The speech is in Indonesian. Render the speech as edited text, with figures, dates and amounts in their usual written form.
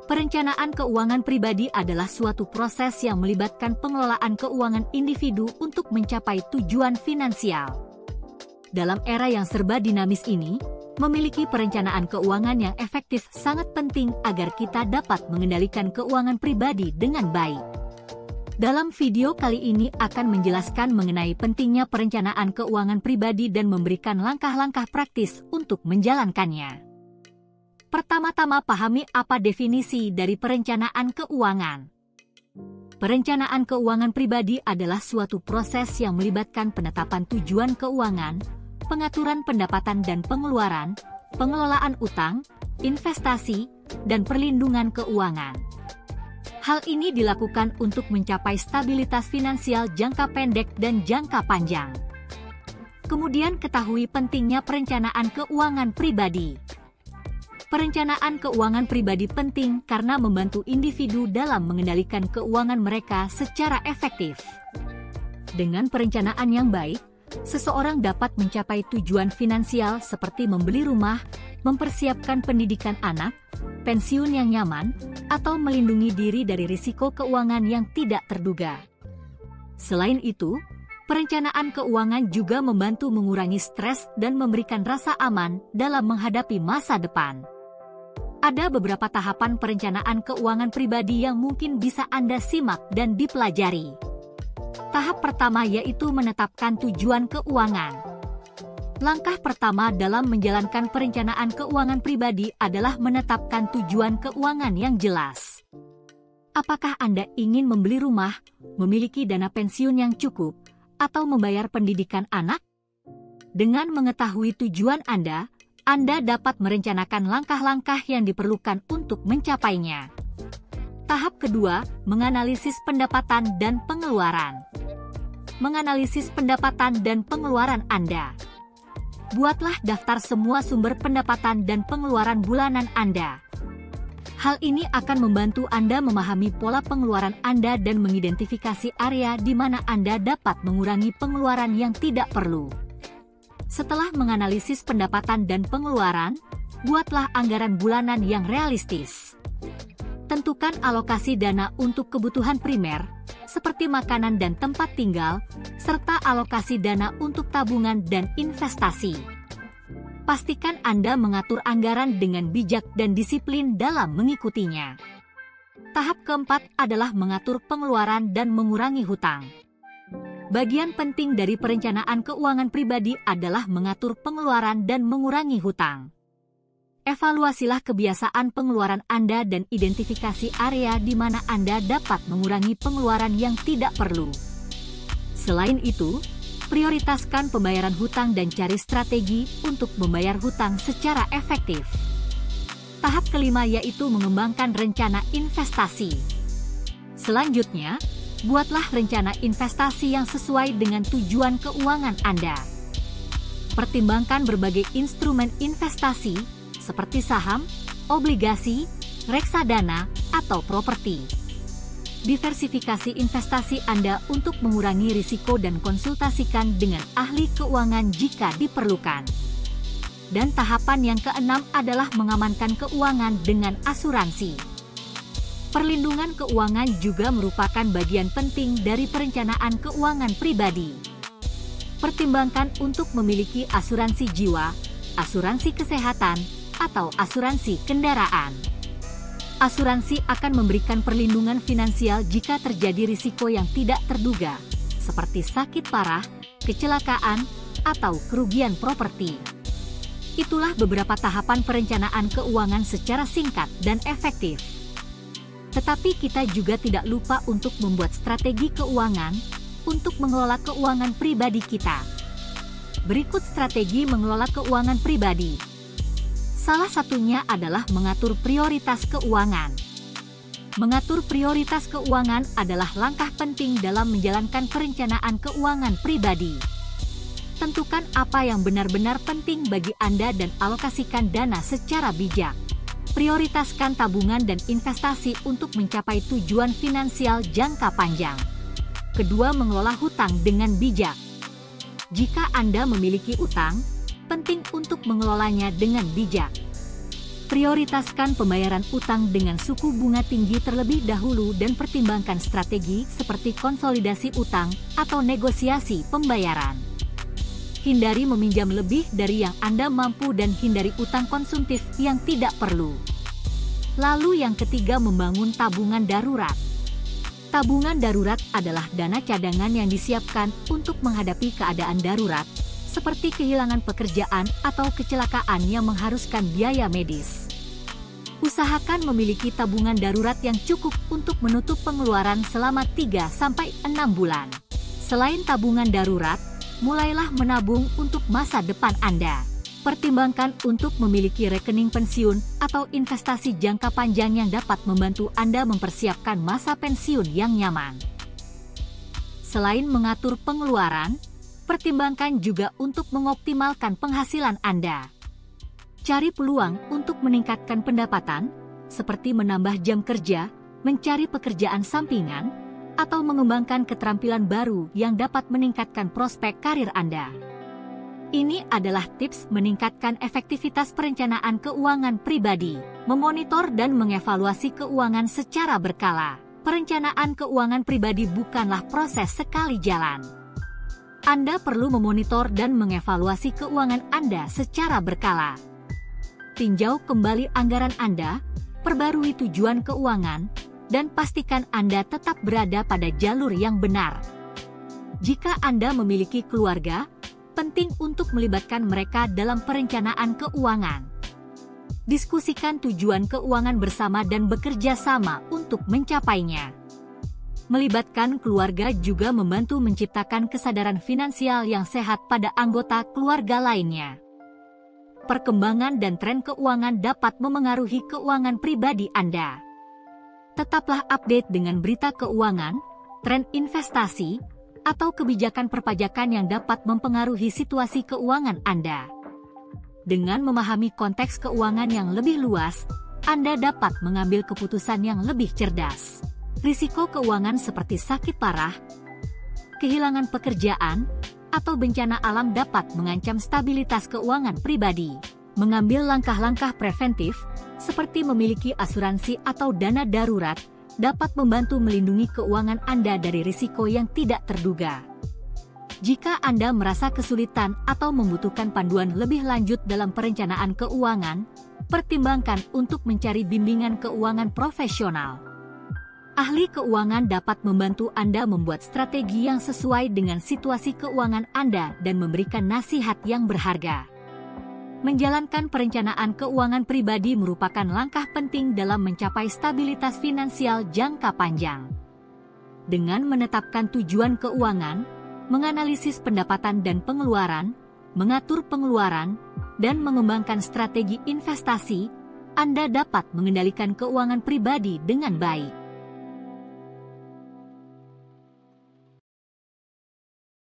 Perencanaan keuangan pribadi adalah suatu proses yang melibatkan pengelolaan keuangan individu untuk mencapai tujuan finansial. Dalam era yang serba dinamis ini, memiliki perencanaan keuangan yang efektif sangat penting agar kita dapat mengendalikan keuangan pribadi dengan baik. Dalam video kali ini akan menjelaskan mengenai pentingnya perencanaan keuangan pribadi dan memberikan langkah-langkah praktis untuk menjalankannya. Pertama-tama pahami apa definisi dari perencanaan keuangan. Perencanaan keuangan pribadi adalah suatu proses yang melibatkan penetapan tujuan keuangan, pengaturan pendapatan dan pengeluaran, pengelolaan utang, investasi, dan perlindungan keuangan. Hal ini dilakukan untuk mencapai stabilitas finansial jangka pendek dan jangka panjang. Kemudian ketahui pentingnya perencanaan keuangan pribadi. Perencanaan keuangan pribadi penting karena membantu individu dalam mengendalikan keuangan mereka secara efektif. Dengan perencanaan yang baik, seseorang dapat mencapai tujuan finansial seperti membeli rumah, mempersiapkan pendidikan anak, pensiun yang nyaman, atau melindungi diri dari risiko keuangan yang tidak terduga. Selain itu, perencanaan keuangan juga membantu mengurangi stres dan memberikan rasa aman dalam menghadapi masa depan. Ada beberapa tahapan perencanaan keuangan pribadi yang mungkin bisa Anda simak dan dipelajari. Tahap pertama yaitu menetapkan tujuan keuangan. Langkah pertama dalam menjalankan perencanaan keuangan pribadi adalah menetapkan tujuan keuangan yang jelas. Apakah Anda ingin membeli rumah, memiliki dana pensiun yang cukup, atau membayar pendidikan anak? Dengan mengetahui tujuan Anda dapat merencanakan langkah-langkah yang diperlukan untuk mencapainya. Tahap kedua, menganalisis pendapatan dan pengeluaran. Menganalisis pendapatan dan pengeluaran Anda. Buatlah daftar semua sumber pendapatan dan pengeluaran bulanan Anda. Hal ini akan membantu Anda memahami pola pengeluaran Anda dan mengidentifikasi area di mana Anda dapat mengurangi pengeluaran yang tidak perlu. Setelah menganalisis pendapatan dan pengeluaran, buatlah anggaran bulanan yang realistis. Tentukan alokasi dana untuk kebutuhan primer, seperti makanan dan tempat tinggal, serta alokasi dana untuk tabungan dan investasi. Pastikan Anda mengatur anggaran dengan bijak dan disiplin dalam mengikutinya. Tahap keempat adalah mengatur pengeluaran dan mengurangi hutang. Bagian penting dari perencanaan keuangan pribadi adalah mengatur pengeluaran dan mengurangi hutang. Evaluasilah kebiasaan pengeluaran Anda dan identifikasi area di mana Anda dapat mengurangi pengeluaran yang tidak perlu. Selain itu, prioritaskan pembayaran hutang dan cari strategi untuk membayar hutang secara efektif. Tahap kelima yaitu mengembangkan rencana investasi. Selanjutnya, buatlah rencana investasi yang sesuai dengan tujuan keuangan Anda. Pertimbangkan berbagai instrumen investasi seperti saham, obligasi, reksadana, atau properti. Diversifikasi investasi Anda untuk mengurangi risiko dan konsultasikan dengan ahli keuangan jika diperlukan. Dan tahapan yang keenam adalah mengamankan keuangan dengan asuransi. Perlindungan keuangan juga merupakan bagian penting dari perencanaan keuangan pribadi. Pertimbangkan untuk memiliki asuransi jiwa, asuransi kesehatan, atau asuransi kendaraan. Asuransi akan memberikan perlindungan finansial jika terjadi risiko yang tidak terduga, seperti sakit parah, kecelakaan, atau kerugian properti. Itulah beberapa tahapan perencanaan keuangan secara singkat dan efektif. Tetapi kita juga tidak lupa untuk membuat strategi keuangan untuk mengelola keuangan pribadi kita. Berikut strategi mengelola keuangan pribadi. Salah satunya adalah mengatur prioritas keuangan. Mengatur prioritas keuangan adalah langkah penting dalam menjalankan perencanaan keuangan pribadi. Tentukan apa yang benar-benar penting bagi Anda dan alokasikan dana secara bijak. Prioritaskan tabungan dan investasi untuk mencapai tujuan finansial jangka panjang. Kedua, mengelola hutang dengan bijak. Jika Anda memiliki utang, penting untuk mengelolanya dengan bijak. Prioritaskan pembayaran utang dengan suku bunga tinggi terlebih dahulu dan pertimbangkan strategi seperti konsolidasi utang atau negosiasi pembayaran. Hindari meminjam lebih dari yang Anda mampu dan hindari utang konsumtif yang tidak perlu. Lalu yang ketiga, membangun tabungan darurat. Tabungan darurat adalah dana cadangan yang disiapkan untuk menghadapi keadaan darurat, seperti kehilangan pekerjaan atau kecelakaan yang mengharuskan biaya medis. Usahakan memiliki tabungan darurat yang cukup untuk menutup pengeluaran selama 3-6 bulan. Selain tabungan darurat, mulailah menabung untuk masa depan Anda. Pertimbangkan untuk memiliki rekening pensiun atau investasi jangka panjang yang dapat membantu Anda mempersiapkan masa pensiun yang nyaman. Selain mengatur pengeluaran, pertimbangkan juga untuk mengoptimalkan penghasilan Anda. Cari peluang untuk meningkatkan pendapatan, seperti menambah jam kerja, mencari pekerjaan sampingan, atau mengembangkan keterampilan baru yang dapat meningkatkan prospek karir Anda. Ini adalah tips meningkatkan efektivitas perencanaan keuangan pribadi, memonitor dan mengevaluasi keuangan secara berkala. Perencanaan keuangan pribadi bukanlah proses sekali jalan. Anda perlu memonitor dan mengevaluasi keuangan Anda secara berkala. Tinjau kembali anggaran Anda, perbarui tujuan keuangan, dan pastikan Anda tetap berada pada jalur yang benar. Jika Anda memiliki keluarga, penting untuk melibatkan mereka dalam perencanaan keuangan. Diskusikan tujuan keuangan bersama dan bekerja sama untuk mencapainya. Melibatkan keluarga juga membantu menciptakan kesadaran finansial yang sehat pada anggota keluarga lainnya. Perkembangan dan tren keuangan dapat memengaruhi keuangan pribadi Anda. Tetaplah update dengan berita keuangan, tren investasi, atau kebijakan perpajakan yang dapat mempengaruhi situasi keuangan Anda. Dengan memahami konteks keuangan yang lebih luas, Anda dapat mengambil keputusan yang lebih cerdas. Risiko keuangan seperti sakit parah, kehilangan pekerjaan, atau bencana alam dapat mengancam stabilitas keuangan pribadi. Mengambil langkah-langkah preventif, seperti memiliki asuransi atau dana darurat, dapat membantu melindungi keuangan Anda dari risiko yang tidak terduga. Jika Anda merasa kesulitan atau membutuhkan panduan lebih lanjut dalam perencanaan keuangan, pertimbangkan untuk mencari bimbingan keuangan profesional. Ahli keuangan dapat membantu Anda membuat strategi yang sesuai dengan situasi keuangan Anda dan memberikan nasihat yang berharga. Menjalankan perencanaan keuangan pribadi merupakan langkah penting dalam mencapai stabilitas finansial jangka panjang. Dengan menetapkan tujuan keuangan, menganalisis pendapatan dan pengeluaran, mengatur pengeluaran, dan mengembangkan strategi investasi, Anda dapat mengendalikan keuangan pribadi dengan baik.